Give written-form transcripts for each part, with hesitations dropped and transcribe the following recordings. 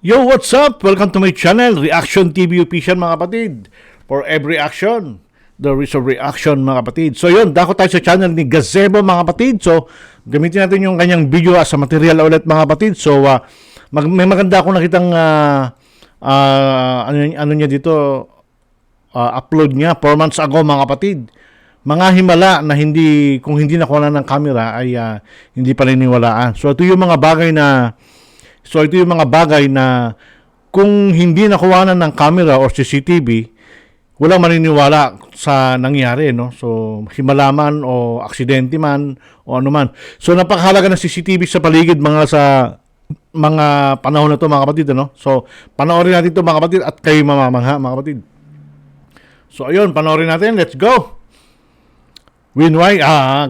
Yo, what's up? Welcome to my channel, Reaction TV Official mga kapatid. For every action, there is a reaction mga kapatid. So yun, dako tayo sa channel ni Gazebo mga kapatid. So, gamitin natin yung kanyang video as a material ulit mga kapatid. So, may maganda akong nakitang ano niya dito, upload niya 4 months ago mga kapatid. Mga himala na hindi, kung hindi nakuha ng camera ay hindi paniniwalaan. So ito yung mga bagay na kung hindi nakuha ng camera or CCTV, walang maniniwala sa nangyari, no? So himala man o aksidente man o ano man. So napakahalaga ng CCTV sa paligid sa mga panahon na to mga kapatid, no? So panoorin natin to mga kapatid at kayo mamamangha mga kapatid. So ayun, panoorin natin. Let's go! Winway,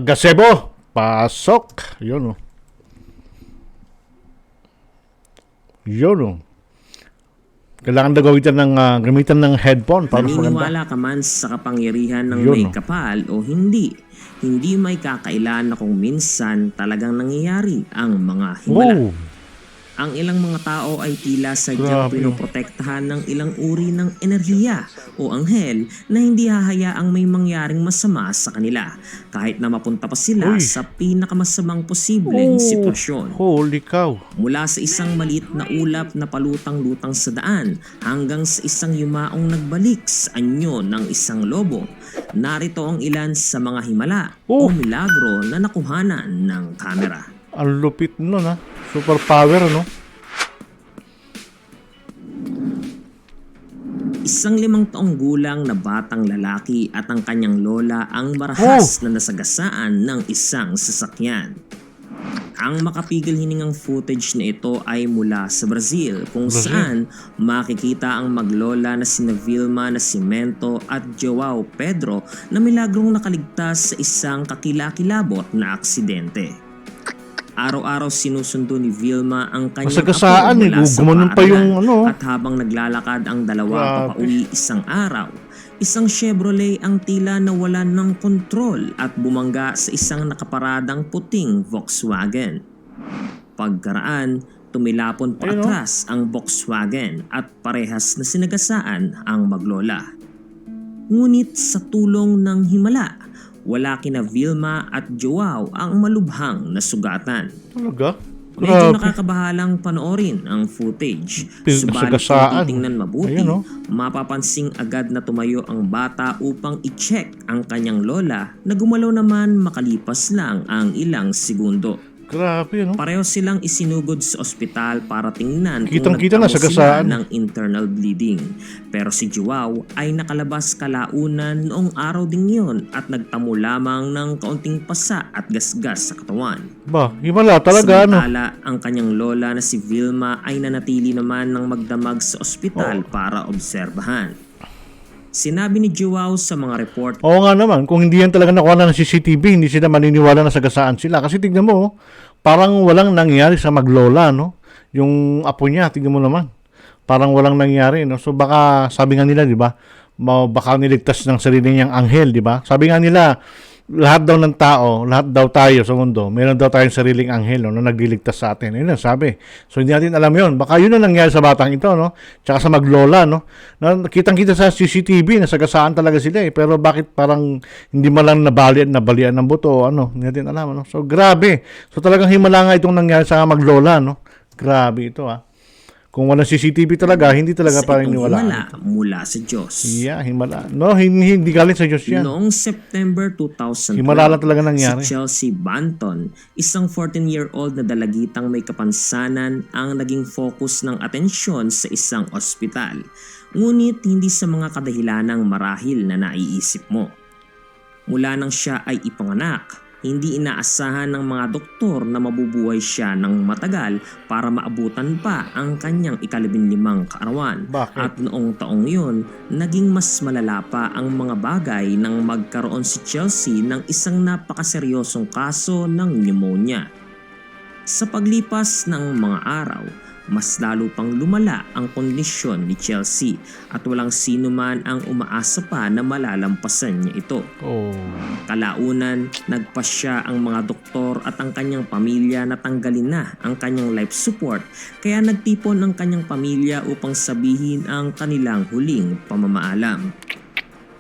Gazebo, pasok. Yun, oh. Yun, oh. Kailangan na gamitan ng headphone para mas maganda. Naniniwala ka man sa kapangyarihan ng Yun, may oh. kapal o hindi, hindi may kakailan na kung minsan talagang nangyayari ang mga himala. Oh, Ang ilang mga tao ay tila sadyang Grabe. pinoprotektahan ng ilang uri ng enerhiya o anghel na hindi hahayaang may mangyaring masama sa kanila kahit na mapunta pa sila Uy. sa pinakamasamang posibleng sitwasyon. holy cow. Mula sa isang maliit na ulap na palutang-lutang sa daan hanggang sa isang yumaong nagbalik sa anyo ng isang lobo, narito ang ilan sa mga himala o milagro na nakuhanan ng kamera. Ang lupit nun, ha. Super power, no? Isang 5 taong gulang na batang lalaki at ang kanyang lola ang marahas na nasagasaan ng isang sasakyan. Ang makapigil hiningang footage na ito ay mula sa Brazil kung saan makikita ang maglola na sina Vilma Nascimento at Joao Pedro na milagrong nakaligtas sa isang kakilakilabot na aksidente. Araw-araw sinusundo ni Vilma ang kanyang Masagasaan, apo mula sa gumanon pa yung paaralan. ano. At habang naglalakad ang dalawa Grabe. papauwi isang araw, isang Chevrolet ang tila nawalan ng kontrol at bumangga sa isang nakaparadang puting Volkswagen. Pagkaraan, tumilapon pa Ayun, oh. atras ang Volkswagen at parehas na sinagasaan ang maglola. Ngunit sa tulong ng himala, wala kina Vilma at Joao ang malubhang nasugatan. Talaga? Medyo Grabe. nakakabahalang panoorin ang footage. Subalit Sagasaan. kung titingnan mabuti, Ayan, oh. mapapansing agad na tumayo ang bata upang i-check ang kanyang lola na gumalaw naman makalipas lang ang ilang segundo. Grabe, no? Pareho silang isinugod sa ospital para tingnan Kitang-kita kung na, nagtamo sila sagasaan. ng internal bleeding. Pero si Joao ay nakalabas kalaunan noong araw ding yun at nagtamo lamang ng kaunting pasa at gasgas sa katawan. Ba, himala talaga, no? Samantala, ang kanyang lola na si Vilma ay nanatili naman ng magdamag sa ospital para obserbahan. Sinabi ni Joao sa mga report, Oo nga naman, kung hindi yan talaga nakuha na ng CCTV, hindi sila maniniwala na sagasaan sila. Kasi tignan mo, oh, parang walang nangyari sa maglola, no? Yung apo niya, tignan mo naman. Parang walang nangyari, no? So baka, sabi nga nila, di ba? Baka niligtas ng sarili niyang anghel, di ba? Sabi nga nila, lahat daw ng tao, lahat daw tayo sa mundo, meron daw tayong sariling anghel, no, na nagliligtas sa atin. Ayun ang sabi. So hindi natin alam yun. Baka yun ang nangyari sa batang ito, no? Tsaka sa maglola, no? Kitang-kita sa CCTV, nasagasaan talaga sila, eh. Pero bakit parang hindi man lang nabalian ng buto, o ano? Hindi natin alam, no? So grabe. So talagang himala nga itong nangyari sa maglola, no? Grabe ito, ah. Kung walang CCTV talaga, hindi talaga sa parang itong niwala. himala mula sa Diyos. Yeah, himala. No, hindi galing sa Diyos yan. Noong September 2012, Himala lang talaga nangyari. si Chelsea Banton, isang 14-year-old na dalagitang may kapansanan ang naging focus ng atensyon sa isang ospital. Ngunit hindi sa mga kadahilanang marahil na naiisip mo. Mula nang siya ay ipanganak, hindi inaasahan ng mga doktor na mabubuhay siya ng matagal para maabutan pa ang kanyang 15 kaarawan. Bakit? At noong taong yun, naging mas malala pa ang mga bagay nang magkaroon si Chelsea ng isang napakaseryosong kaso ng pneumonia. Sa paglipas ng mga araw, mas lalo pang lumala ang kondisyon ni Chelsea at walang sino man ang umaasa pa na malalampasan niya ito. Oh. Kalaunan, nagpasya ang mga doktor at ang kanyang pamilya na tanggalin na ang kanyang life support, kaya nagtipon ang kanyang pamilya upang sabihin ang kanilang huling pamamaalam.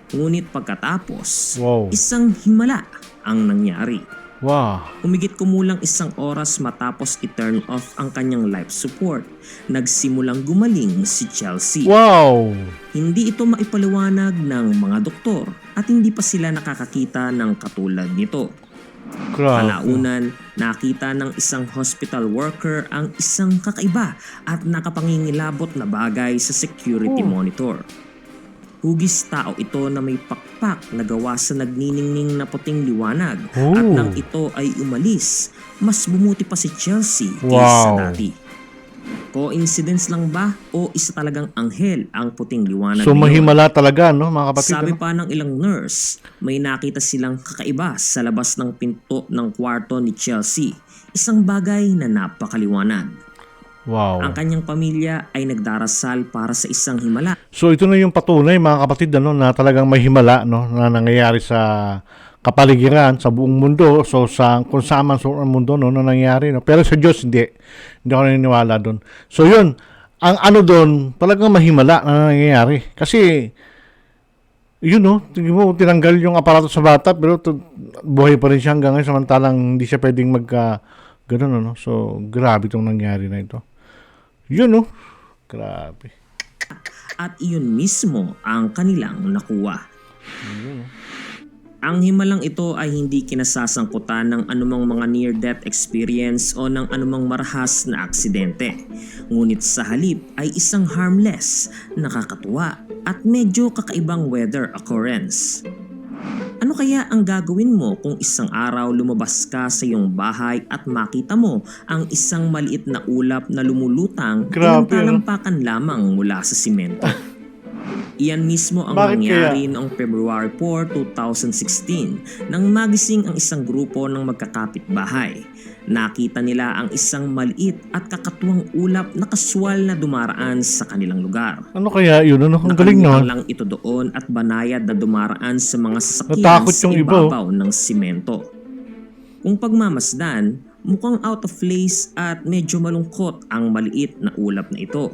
Ngunit pagkatapos, Wow. isang himala ang nangyari. Wow. Humigit kumulang 1 oras matapos i-turn off ang kanyang life support, nagsimulang gumaling si Chelsea. Wow. Hindi ito maipaliwanag ng mga doktor at hindi pa sila nakakakita ng katulad nito. Grabe. Kalaunan, nakita ng isang hospital worker ang isang kakaiba at nakapangingilabot na bagay sa security monitor. Hugis tao ito na may pakpak na gawa sa nagniningning na puting liwanag at nang ito ay umalis, mas bumuti pa si Chelsea kaysa Wow. dati. Coincidence lang ba o isa talagang anghel ang puting liwanag So na yun? mahimala talaga, no, mga kapatid? Sabi ano? pa ng ilang nurse, may nakita silang kakaiba sa labas ng pinto ng kwarto ni Chelsea. Isang bagay na napakaliwanag. Wow. Ang kanyang pamilya ay nagdarasal para sa isang himala. So ito na yung patunay, mga kapatid, ano, na talagang may himala, no, na nangyayari sa kapaligiran, sa buong mundo. So kung saan man sa mundo, no, na nangyayari, no. Pero sa Diyos hindi ako naniniwala doon. So yun, ang ano doon, talagang mahimala na nangyayari. Kasi yun, no, tingin mo, tinanggal yung aparato sa bata, pero buhay pa rin siya hanggang ngayon, samantalang hindi siya pwedeng ganun, no. So grabe itong nangyari na ito. Yun, no, grabe. At iyon mismo ang kanilang nakuha. Ang himalang ito ay hindi kinasasangkutan ng anumang mga near-death experience o ng anumang marahas na aksidente. Ngunit sa halip ay isang harmless, nakakatuwa at medyo kakaibang weather occurrence. Ano kaya ang gagawin mo kung isang araw lumabas ka sa iyong bahay at makita mo ang isang maliit na ulap na lumulutang ilang Grabe, ano? talampakan lamang mula sa simento? Iyan mismo ang Bakit nangyari noong February 4, 2016 nang magising ang isang grupo ng magkakapitbahay. Nakita nila ang isang maliit at kakatuwang ulap na kaswal na dumaraan sa kanilang lugar. Ano kaya yun? Ano? Ang galing Nakalimutan naman. lang ito doon at banayad na dumaraan sa mga sasakyan Natakot sa yung iba, oh. ibabaw ng simento. Kung pagmamasdan, mukhang out of place at medyo malungkot ang maliit na ulap na ito.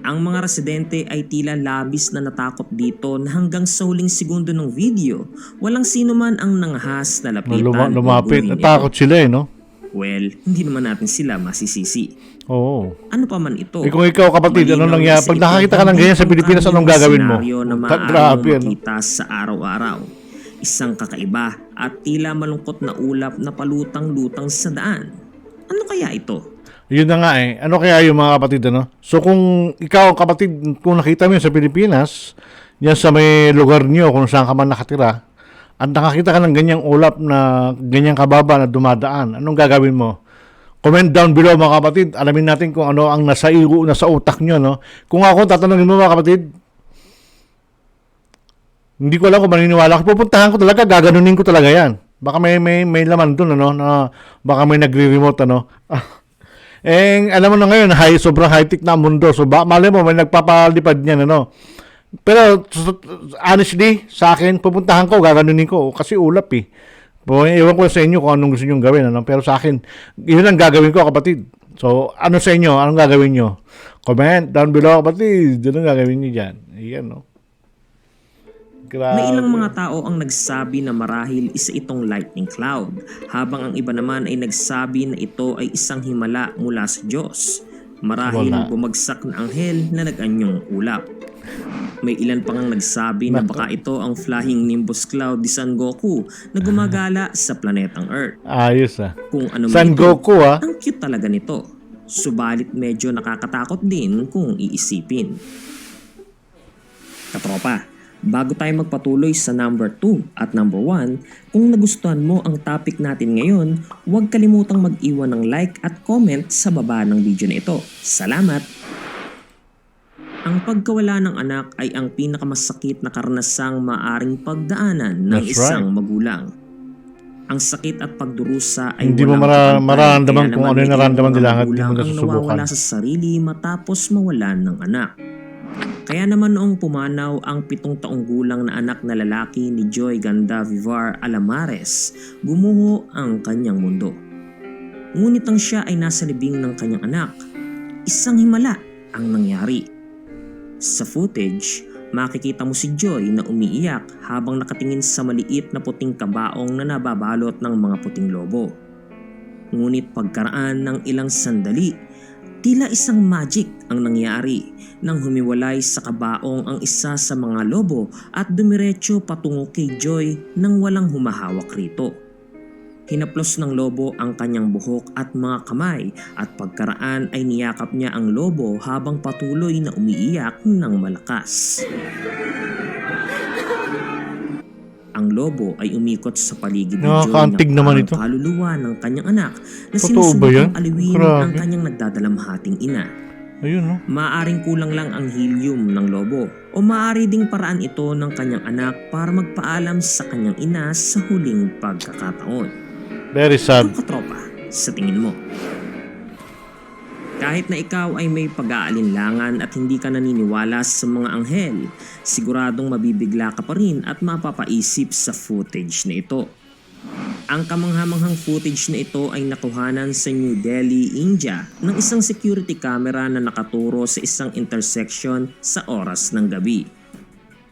Ang mga residente ay tila labis na natakot dito na hanggang sa huling segundo ng video, walang sino man ang nangahas na lapitan o Lumapit. gawin ito. Natakot sila, no? Well, hindi naman natin sila masisisi. Oo. Ano pa man ito? Kung ikaw, kapatid, ano Malinaw nangyari? na Pag sa nakakita ka ito, ng ganyan sa hindi Pilipinas, anong pangkaraniwang gagawin mo? senaryo na maaari Grabe, mong ano? makita sa araw-araw. Isang kakaiba at tila malungkot na ulap na palutang-lutang sa daan. Ano kaya ito? Yun na nga eh. Ano kaya yung mga kapatid, ano? So kung ikaw, kapatid, kung nakita mo yun sa Pilipinas, yan sa may lugar nyo, kung saan ka man nakatira, at nakakita ka ng ganyang ulap na ganyang kababa na dumadaan, anong gagawin mo? Comment down below, mga kapatid. Alamin natin kung ano ang nasa utak nyo, no? Kung ako, tatanungin mo, mga kapatid, hindi ko alam kung maniniwala ko. Pupuntahan ko talaga, gaganunin ko talaga yan. Baka may laman dun, ano? Na, baka may nagre-remote, ano? Alam mo na ngayon, sobrang high-tech na ang mundo. So, malay mo, may nagpapalipad niyan, ano? Pero, honestly, sa akin, pupuntahan ko, gaganunin ko. Kasi ulap, eh. Ewan ko sa inyo kung anong gusto nyo gawin, ano? Pero sa akin, yun ang gagawin ko, kapatid. So, ano sa inyo? Anong gagawin nyo? Comment down below, kapatid. Anong gagawin nyo dyan? Ayan, no? Grabe. May ilang mga tao ang nagsabi na marahil isa itong lightning cloud, habang ang iba naman ay nagsabi na ito ay isang himala mula sa Diyos. Marahil Wala. bumagsak na anghel na nag-anyong ulap. May ilan pang nagsabi na baka ito ang flying nimbus cloud ni Son Goku na gumagala sa planetang Earth. Ayos, ah. Kung ano man Son ito, Goku, ah. ang cute talaga nito. Subalit medyo nakakatakot din kung iisipin. Katropa, bago tayo magpatuloy sa number 2 at number 1, kung nagustuhan mo ang topic natin ngayon, huwag kalimutang mag-iwan ng like at comment sa baba ng video na ito. Salamat! Ang pagkawala ng anak ay ang pinakamasakit na karanasang maaring pagdaanan ng That's isang right. magulang. Ang sakit at pagdurusa ay Hindi mo walang mararamdaman kung ano yung nararamdaman nila hanggat hanggang di mo ang nasusubukan. nawawala sa sarili matapos mawalan ng anak. Kaya naman noong pumanaw ang 7 taong gulang na anak na lalaki ni Joy Ganda Vivar Alamares, gumuho ang kanyang mundo. Ngunit ang siya ay nasa libing ng kanyang anak, isang himala ang nangyari. Sa footage, makikita mo si Joy na umiiyak habang nakatingin sa maliit na puting kabaong na nababalot ng mga puting lobo. Ngunit pagkaraan ng ilang sandali, tila isang magic ang nangyari nang humiwalay sa kabaong ang isa sa mga lobo at dumiretso patungo kay Joy nang walang humahawak rito. Hinaplos ng lobo ang kanyang buhok at mga kamay at pagkaraan ay niyakap niya ang lobo habang patuloy na umiiyak ng malakas. Ang lobo ay umikot sa paligid ni Joy Nakakaantig naman ito. kaluluwa ng kanyang anak na Totoo ba yan? sinusubukang aliwin Grabe. ang kanyang nagdadalamhating ina. Ayun, no? Maaring kulang lang ang helium ng lobo o maaari ding paraan ito ng kanyang anak para magpaalam sa kanyang ina sa huling pagkakataon. Very sad. Ang katropa, sa tingin mo? Kahit na ikaw ay may pag-aalinlangan at hindi ka naniniwala sa mga anghel, siguradong mabibigla ka pa rin at mapapaisip sa footage na ito. Ang kamanghamanghang footage na ito ay nakuhanan sa New Delhi, India ng isang security camera na nakaturo sa isang intersection sa oras ng gabi.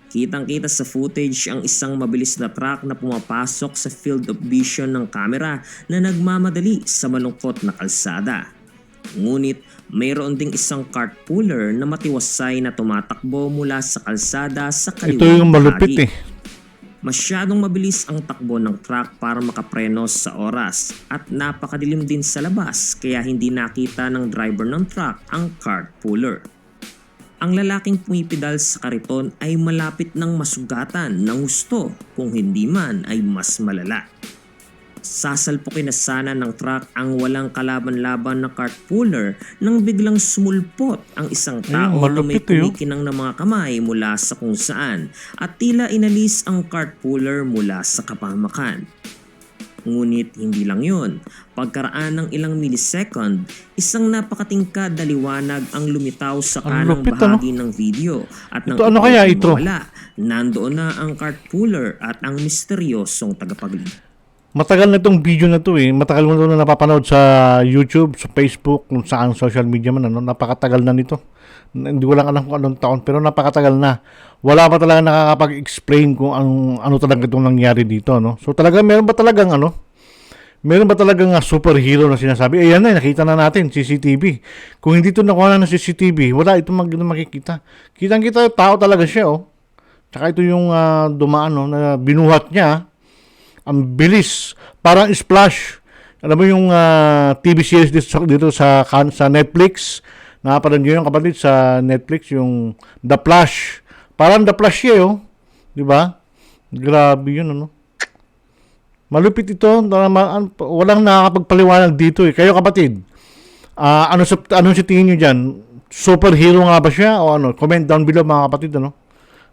Kitang-kita sa footage ang isang mabilis na truck na pumapasok sa field of vision ng kamera na nagmamadali sa malungkot na kalsada. Ngunit mayroon ding isang cart puller na matiwasay na tumatakbo mula sa kalsada sa kaliwang Ito yung malupit bahagi. Masyadong mabilis ang takbo ng truck para makapreno sa oras at napakadilim din sa labas kaya hindi nakita ng driver ng truck ang cart puller. Ang lalaking pumipidal sa kariton ay malapit ng masugatan ng husto kung hindi man ay mas malala. Sasalpukin na sana ng truck ang walang kalaban-laban na cart puller nang biglang sumulpot ang isang tao na may malupit yun. kumikinang na mga kamay mula sa kung saan at tila inalis ang cart puller mula sa kapahamakan. Ngunit hindi lang yun. Pagkaraan ng ilang millisecond, isang napakatingkad na liwanag ang lumitaw sa Ang kanang lupit, bahagi ng video at nang Ito, ano kaya ito? mawala, nandoon na ang cart puller at ang misteryosong tagapagligtas. Matagal na itong video na to eh. Matagal mo na napapanood sa YouTube, sa Facebook, kung saan social media man. Ano? Napakatagal na nito. Hindi ko lang alam kung anong taon, pero napakatagal na. Wala pa talaga nakakapag-explain kung ano talaga itong nangyari dito. No? So talaga, meron ba talagang superhero na sinasabi? Ayan na, nakita na natin, CCTV. Kung hindi ito nakuha na ng CCTV, wala itong makikita. Kitang-kita, tao talaga siya. Oh. Tsaka ito yung dumaan na binuhat niya. Ang bilis. Parang Splash. Alam mo yung TV series dito sa Netflix. Nakapanood nyo yung kapatid sa Netflix, yung The Flash. Parang The Flash siya, oh. Di ba? Grabe yun, ano? Malupit ito. Walang nakakapagpaliwanag dito, eh. Kayo, kapatid, ano sa tingin nyo dyan? Superhero nga ba siya? O ano? Comment down below, mga kapatid, ano?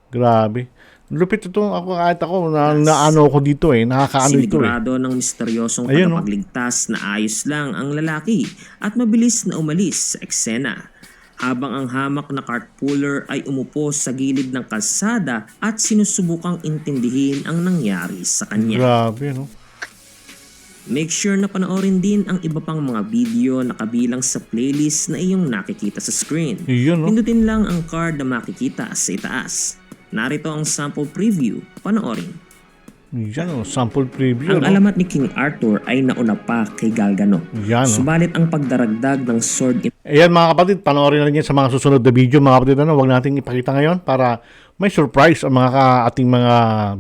Grabe. Lupit ito. Kahit ako, naano ko dito, eh. Nakakaano ito, eh. Sinigurado ng misteryosong Ayun, no? tagapagligtas na ayos lang ang lalaki at mabilis na umalis sa eksena. Habang ang hamak na cart puller ay umupo sa gilid ng kalsada at sinusubukang intindihin ang nangyari sa kanya. Grabe, no? Make sure na panoorin din ang iba pang mga video na kabilang sa playlist na iyong nakikita sa screen. Yun, no? Pindutin lang ang card na makikita sa itaas. Narito ang sample preview. Panoorin. Yan, oh. Sample preview, Ang no? alamat ni King Arthur ay nauna pa kay Galgano. Yan, no? Subalit ang pagdaragdag ng sword Ayan, mga kapatid, panoorin na rin yan sa mga susunod na video, mga kapatid. Huwag nating ipakita ngayon para may surprise ang ating mga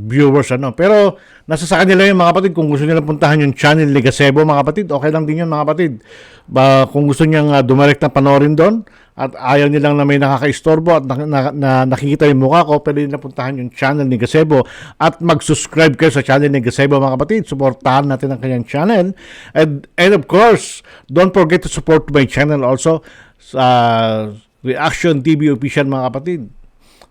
viewers. Pero nasa sa kanila yun, mga kapatid. Kung gusto nila puntahan yung channel ni Gazebo, mga kapatid, okay lang din yun, mga kapatid. Kung gusto niyang dumirect na panoorin doon at ayaw nilang na may nakaka-istorbo at nakikita yung mukha ko, pwede na puntahan yung channel ni Gazebo at mag-subscribe kayo sa channel ni Gazebo, mga kapatid. Supportahan natin ang kanyang channel. And of course, don't forget to support my channel also sa Reaction TV Official, mga kapatid.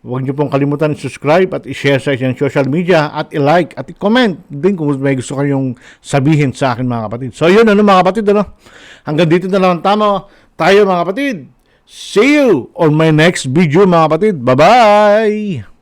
Huwag niyo pong kalimutan i-subscribe at i-share sa inyong social media at i-like at i-comment din kung may gusto kayong sabihin sa akin mga kapatid. So yun mga kapatid, hanggang dito na lang tayo mga kapatid. See you on my next video mga kapatid. Bye-bye!